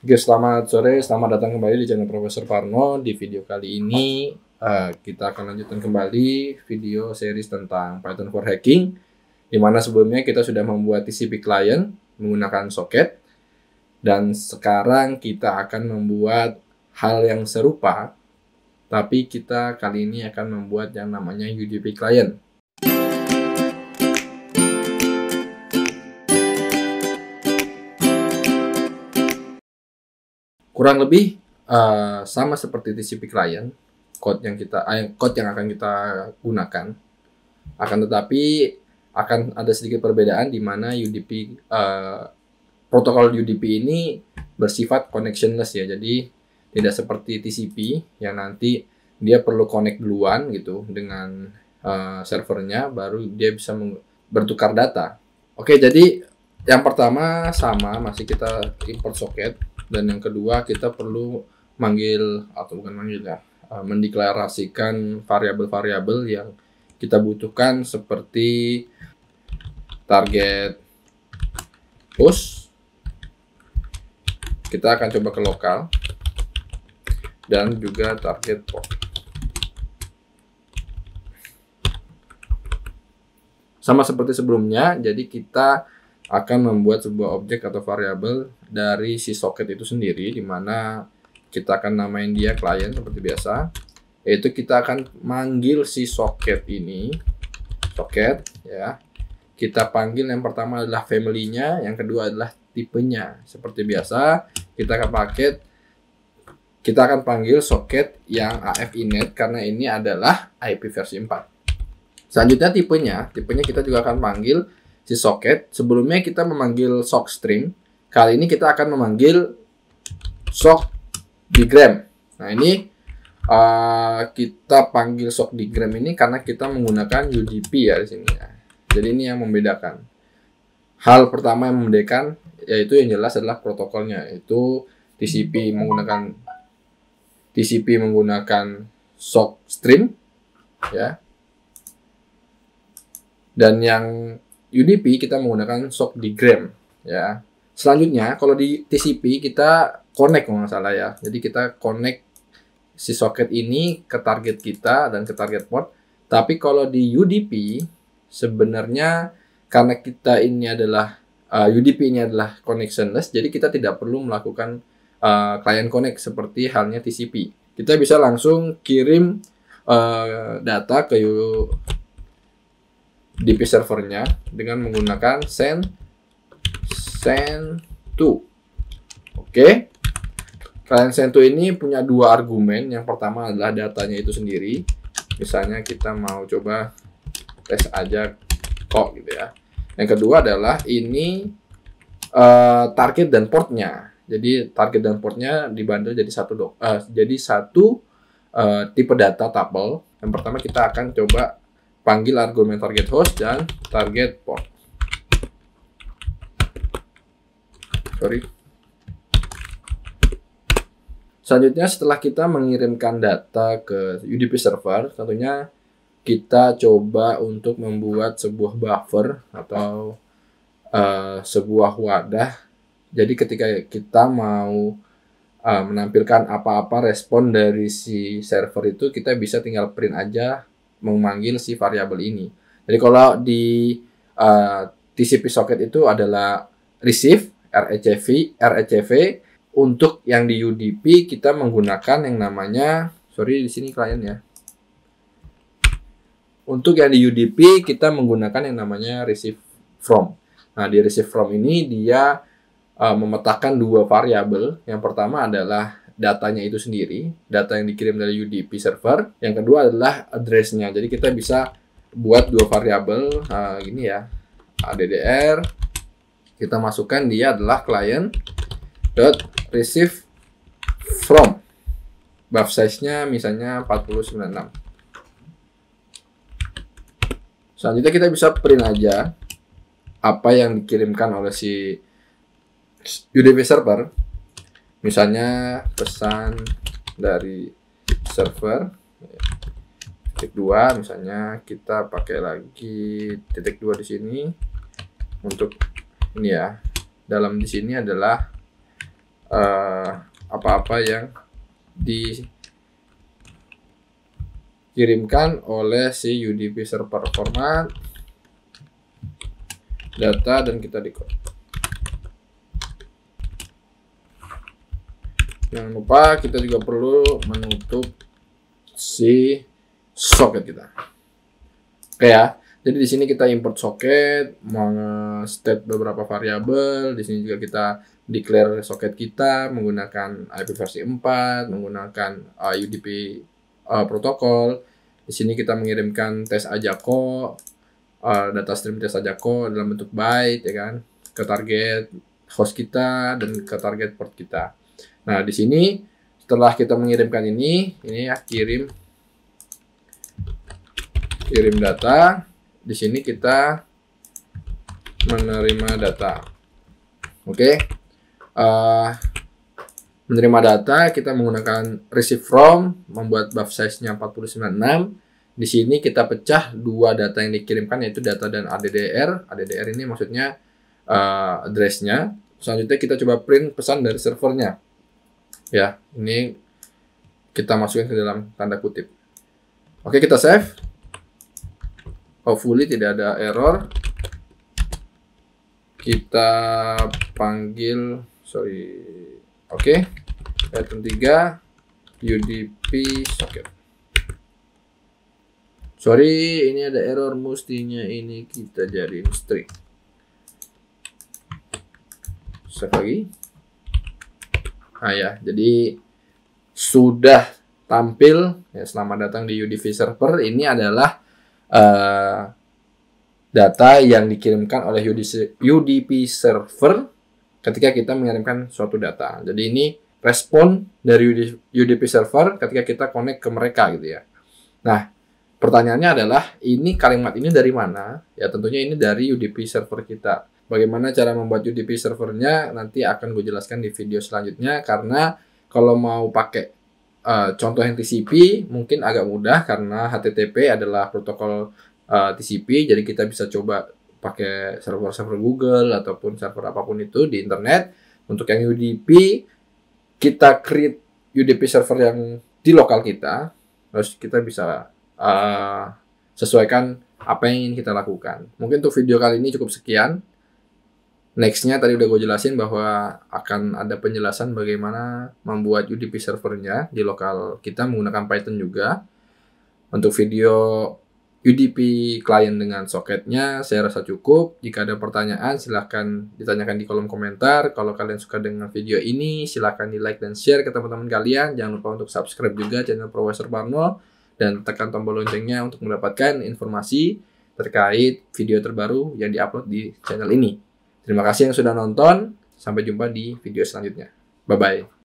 Oke, selamat sore, selamat datang kembali di channel Profesor Parno. Di video kali ini kita akan lanjutkan kembali video series tentang Python for Hacking, di mana sebelumnya kita sudah membuat TCP client menggunakan socket, dan sekarang kita akan membuat hal yang serupa, tapi kita kali ini akan membuat yang namanya UDP client. Kurang lebih sama seperti TCP client, code yang akan kita gunakan. Akan tetapi akan ada sedikit perbedaan di mana UDP protokol UDP ini bersifat connectionless ya. Jadi tidak seperti TCP yang nanti dia perlu connect duluan gitu dengan servernya, baru dia bisa bertukar data. Oke, jadi yang pertama sama, masih kita import socket. Dan yang kedua, kita perlu mendeklarasikan variabel-variabel yang kita butuhkan, seperti target host. Kita akan coba ke lokal, dan juga target port. Sama seperti sebelumnya, jadi kita akan membuat sebuah objek atau variabel dari si socket itu sendiri, di mana kita akan namain dia client seperti biasa. Yaitu kita akan manggil si socket ini, socket ya. Kita panggil yang pertama adalah family-nya, yang kedua adalah tipenya. Seperti biasa, kita akan panggil socket yang AF init karena ini adalah IP versi 4. Selanjutnya tipenya kita juga akan panggil si socket. Sebelumnya kita memanggil sock string, kali ini kita akan memanggil sock digram. Nah ini kita panggil sock digram ini karena kita menggunakan UDP ya di sini ya. Jadi ini yang membedakan. Hal pertama yang membedakan yaitu yang jelas adalah protokolnya, yaitu TCP menggunakan sock string ya. Dan yang UDP kita menggunakan sock digram ya. Selanjutnya kalau di TCP kita connect kalau nggak salah ya. Jadi kita connect si socket ini ke target kita dan ke target port. Tapi kalau di UDP sebenarnya karena kita ini adalah UDP ini adalah connectionless, jadi kita tidak perlu melakukan client connect seperti halnya TCP. Kita bisa langsung kirim data ke UDP servernya dengan menggunakan send to. Oke. Client send to ini punya dua argumen. Yang pertama adalah datanya itu sendiri. Misalnya kita mau coba tes aja kok gitu ya. Yang kedua adalah ini target dan portnya. Jadi target dan portnya dibundle jadi satu tipe data tuple. Yang pertama kita akan coba panggil argumen target host dan target port. Selanjutnya setelah kita mengirimkan data ke UDP server, tentunya kita coba untuk membuat sebuah buffer atau sebuah wadah. Jadi ketika kita mau menampilkan apa-apa respon dari si server itu, kita bisa tinggal print aja memanggil si variabel ini. Jadi kalau di TCP socket itu adalah receive RECV. Untuk yang di UDP kita menggunakan yang namanya di sini klien ya. Untuk yang di UDP kita menggunakan yang namanya receive from. Nah, di receive from ini dia memetakan dua variabel. Yang pertama adalah datanya itu sendiri, data yang dikirim dari UDP server. Yang kedua adalah address-nya. Jadi kita bisa buat dua variabel gini ya, addr. Kita masukkan dia adalah client dot receive from. Buff size-nya misalnya 4096. Selanjutnya kita bisa print aja apa yang dikirimkan oleh si UDP server. Misalnya pesan dari server titik 2, misalnya kita pakai lagi titik 2 di sini untuk ini ya. Dalam di sini adalah apa-apa yang dikirimkan oleh si UDP server. Format data dan kita decode. Jangan lupa kita juga perlu menutup si soket kita. Oke ya. Jadi di sini kita import soket, state beberapa variabel. Di sini juga kita declare soket kita menggunakan IP versi 4, menggunakan UDP protokol. Di sini kita mengirimkan tes Ajako, data stream tes Ajako dalam bentuk byte, ya kan, ke target host kita dan ke target port kita. Nah, di sini setelah kita mengirimkan ini ya, kirim data. Di sini kita menerima data. Oke. Menerima data, kita menggunakan receive from, membuat buff size-nya 49.6. Di sini kita pecah dua data yang dikirimkan, yaitu data dan ADDR. ADDR ini maksudnya address-nya. Selanjutnya kita coba print pesan dari servernya. Ya, ini kita masukin ke dalam tanda kutip. Oke, kita save. Hopefully tidak ada error. Kita panggil, Oke. Item 3 UDP socket. Ini ada error, mestinya ini kita jadiin string. Save lagi. Ya, jadi sudah tampil ya, selamat datang di UDP server. Ini adalah data yang dikirimkan oleh UDP server ketika kita mengirimkan suatu data. Jadi ini respon dari UDP server ketika kita connect ke mereka gitu ya. Nah, pertanyaannya adalah ini kalimat ini dari mana? Ya tentunya ini dari UDP server kita. Bagaimana cara membuat UDP servernya nanti akan gue jelaskan di video selanjutnya, karena kalau mau pakai contoh yang TCP mungkin agak mudah karena HTTP adalah protokol TCP, jadi kita bisa coba pakai server-server Google ataupun server apapun itu di internet. Untuk yang UDP, kita create UDP server yang di lokal kita, terus kita bisa sesuaikan apa yang ingin kita lakukan. Mungkin untuk video kali ini cukup sekian. Nextnya tadi udah gue jelasin bahwa akan ada penjelasan bagaimana membuat UDP servernya di lokal kita menggunakan Python juga. Untuk video UDP client dengan soketnya saya rasa cukup. Jika ada pertanyaan silahkan ditanyakan di kolom komentar. Kalau kalian suka dengan video ini silahkan di like dan share ke teman-teman kalian. Jangan lupa untuk subscribe juga channel Profesor Parno dan tekan tombol loncengnya untuk mendapatkan informasi terkait video terbaru yang diupload di channel ini. Terima kasih yang sudah nonton. Sampai jumpa di video selanjutnya. Bye-bye.